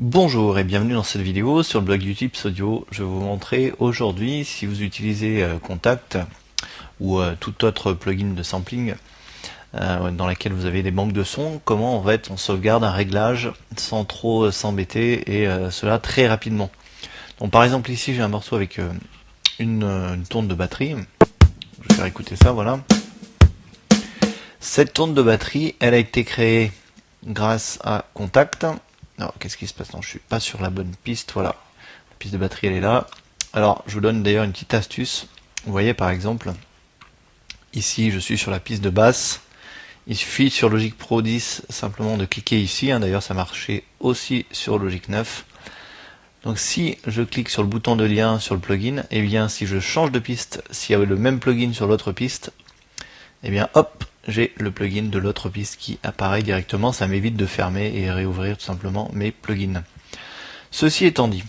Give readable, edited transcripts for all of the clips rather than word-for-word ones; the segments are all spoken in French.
Bonjour et bienvenue dans cette vidéo sur le blog YouTube Audio. Je vais vous montrer aujourd'hui, si vous utilisez Contact ou tout autre plugin de sampling dans laquelle vous avez des banques de sons, comment en fait on sauvegarde un réglage sans trop s'embêter et cela très rapidement. Donc par exemple ici j'ai un morceau avec une tourne de batterie. Je vais faire écouter ça, voilà. Cette tourne de batterie, elle a été créée grâce à Contact. Alors, qu'est-ce qui se passe? Non, je suis pas sur la bonne piste, voilà. La piste de batterie, elle est là. Alors, je vous donne d'ailleurs une petite astuce. Vous voyez, par exemple, ici, je suis sur la piste de basse. Il suffit sur Logic Pro 10 simplement de cliquer ici. D'ailleurs, ça marchait aussi sur Logic 9. Donc, si je clique sur le bouton de lien sur le plugin, et bien, si je change de piste, s'il y a le même plugin sur l'autre piste, et bien, hop, j'ai le plugin de l'autre piste qui apparaît directement. Ça m'évite de fermer et réouvrir tout simplement mes plugins. Ceci étant dit,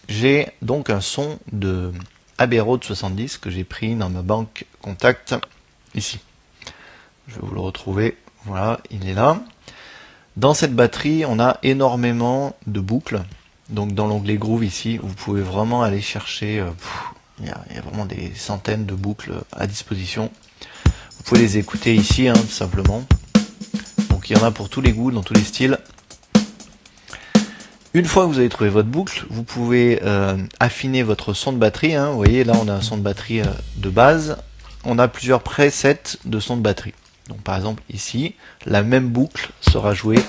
j'ai donc un son de Abbey Road 70 que j'ai pris dans ma banque Contact ici. Je vais vous le retrouver. Voilà, il est là. Dans cette batterie, on a énormément de boucles. Donc dans l'onglet Groove ici, vous pouvez vraiment aller chercher. Il y a vraiment des centaines de boucles à disposition. Vous pouvez les écouter ici, tout simplement. Donc il y en a pour tous les goûts, dans tous les styles. Une fois que vous avez trouvé votre boucle, vous pouvez affiner votre son de batterie. Vous voyez, là on a un son de batterie de base. On a plusieurs presets de son de batterie. Donc par exemple ici, la même boucle sera jouée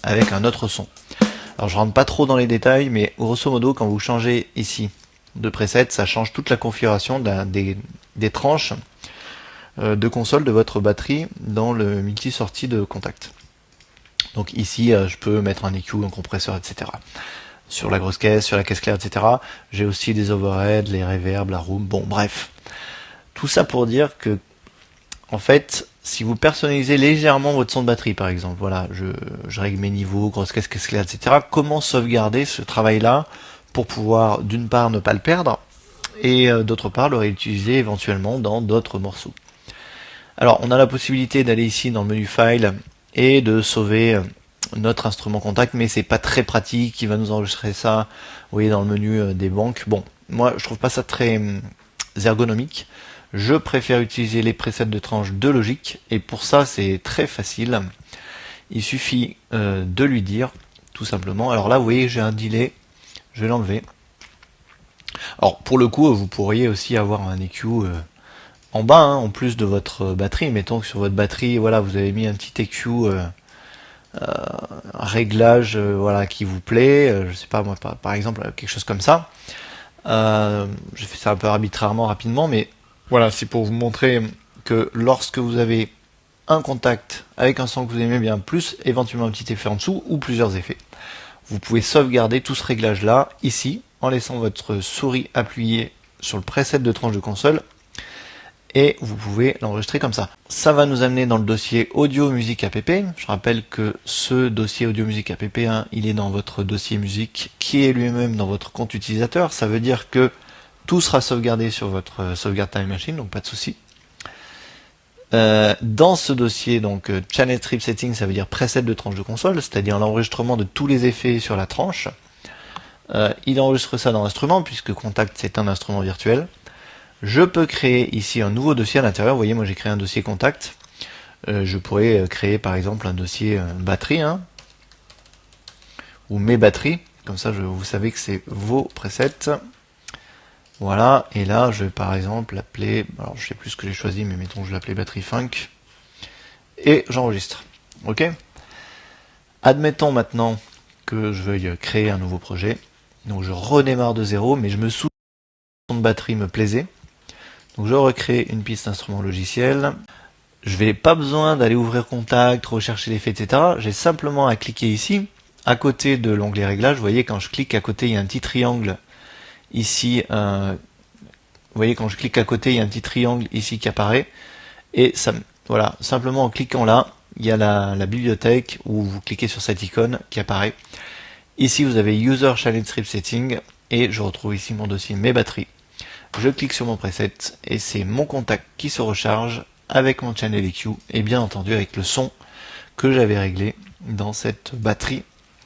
avec un autre son. Alors je rentre pas trop dans les détails, mais grosso modo, quand vous changez ici de preset, ça change toute la configuration des tranches de console de votre batterie dans le multi-sortie de Contact. Donc ici, je peux mettre un EQ, un compresseur, etc. Sur la grosse caisse, sur la caisse claire, etc. J'ai aussi des overheads, les reverbs, la room, bon bref. Tout ça pour dire que, en fait, si vous personnalisez légèrement votre son de batterie, par exemple, voilà, je règle mes niveaux, grosse caisse, caisse claire, etc. Comment sauvegarder ce travail-là pour pouvoir, d'une part, ne pas le perdre, et d'autre part, le réutiliser éventuellement dans d'autres morceaux. Alors, on a la possibilité d'aller ici dans le menu File et de sauver notre instrument Contact, mais c'est pas très pratique. Il va nous enregistrer ça, vous voyez, dans le menu des banques. Bon, moi, je trouve pas ça très ergonomique. Je préfère utiliser les presets de tranche de Logic, et pour ça, c'est très facile. Il suffit de lui dire, tout simplement. Alors là, vous voyez, j'ai un delay. Je vais l'enlever. Alors, pour le coup, vous pourriez aussi avoir un EQ en bas, en plus de votre batterie. Mettons que sur votre batterie, voilà, vous avez mis un petit EQ, un réglage, voilà, qui vous plaît. Je sais pas moi, par exemple, quelque chose comme ça. J'ai fait ça un peu arbitrairement, rapidement, mais voilà, c'est pour vous montrer que lorsque vous avez un Contact avec un son que vous aimez bien, plus éventuellement un petit effet en dessous ou plusieurs effets, vous pouvez sauvegarder tout ce réglage là ici en laissant votre souris appuyée sur le preset de tranche de console. Et vous pouvez l'enregistrer comme ça. Ça va nous amener dans le dossier audio musique app. Je rappelle que ce dossier audio musique app, il est dans votre dossier musique qui est lui-même dans votre compte utilisateur. Ça veut dire que tout sera sauvegardé sur votre sauvegarde time machine, donc pas de souci. Dans ce dossier, donc channel strip setting, ça veut dire preset de tranche de console, c'est-à-dire l'enregistrement de tous les effets sur la tranche. Il enregistre ça dans l'instrument puisque Contact c'est un instrument virtuel. Je peux créer ici un nouveau dossier à l'intérieur. Vous voyez, moi j'ai créé un dossier Contact. Je pourrais créer par exemple un dossier batterie, ou mes batteries. Comme ça, vous savez que c'est vos presets. Voilà, et là je vais par exemple l'appeler, alors je sais plus ce que j'ai choisi, mais mettons que je l'appelais batterie funk. Et j'enregistre. Ok. Admettons maintenant que je veuille créer un nouveau projet. Donc je redémarre de zéro, mais je me souviens que le son de batterie me plaisait. Donc je recrée une piste instrument logiciel. Je n'ai pas besoin d'aller ouvrir Contact, rechercher l'effet, etc. J'ai simplement à cliquer ici, à côté de l'onglet réglage. Vous voyez, quand je clique à côté, il y a un petit triangle ici. Vous voyez, quand je clique à côté, il y a un petit triangle ici qui apparaît. Et ça, voilà, simplement en cliquant là, il y a la bibliothèque où vous cliquez sur cette icône qui apparaît. Ici, vous avez User Channel Strip Setting et je retrouve ici mon dossier mes batteries. Je clique sur mon preset et c'est mon Contact qui se recharge avec mon channel EQ et bien entendu avec le son que j'avais réglé dans cette batterie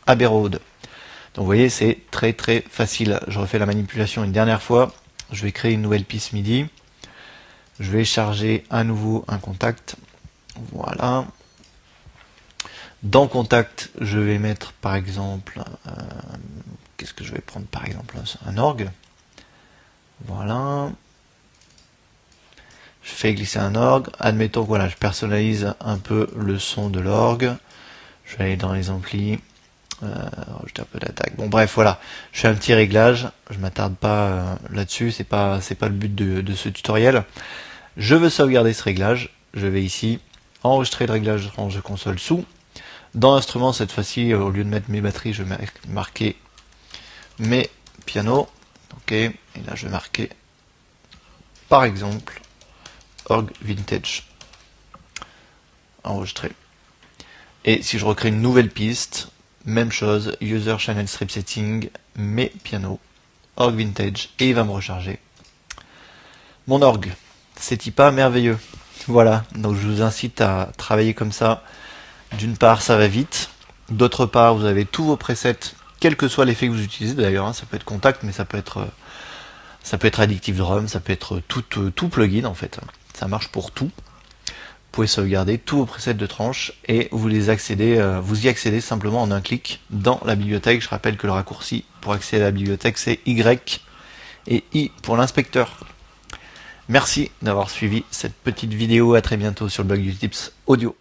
Abbey Road. Donc vous voyez, c'est très facile. Je refais la manipulation une dernière fois. Je vais créer une nouvelle piste MIDI. Je vais charger à nouveau un contact. Voilà. Dans contact, je vais mettre par exemple, qu'est-ce que je vais prendre par exemple, un orgue. Voilà. Je fais glisser un orgue. Admettons que voilà, je personnalise un peu le son de l'orgue. Je vais aller dans les amplis. Rajouter un peu d'attaque. Bon bref, voilà. Je fais un petit réglage. Je m'attarde pas là-dessus. C'est pas le but de ce tutoriel. Je veux sauvegarder ce réglage. Je vais ici enregistrer le réglage de range de console sous. Dans l'instrument, cette fois-ci, au lieu de mettre mes batteries, je vais marquer mes pianos. Ok. Et là, je vais marquer, par exemple, org vintage. Enregistré. Et si je recrée une nouvelle piste, même chose, user channel strip setting, mes pianos, org vintage, et il va me recharger mon orgue. C'est pas merveilleux. Voilà, donc je vous incite à travailler comme ça. D'une part, ça va vite. D'autre part, vous avez tous vos presets, quel que soit l'effet que vous utilisez d'ailleurs. Hein, ça peut être Contact, mais ça peut être Addictive Drum, ça peut être tout plugin en fait. Ça marche pour tout. Vous pouvez sauvegarder tous vos presets de tranche et vous y accédez simplement en un clic dans la bibliothèque. Je rappelle que le raccourci pour accéder à la bibliothèque, c'est Y et I pour l'inspecteur. Merci d'avoir suivi cette petite vidéo. À très bientôt sur le blog du Tips Audio.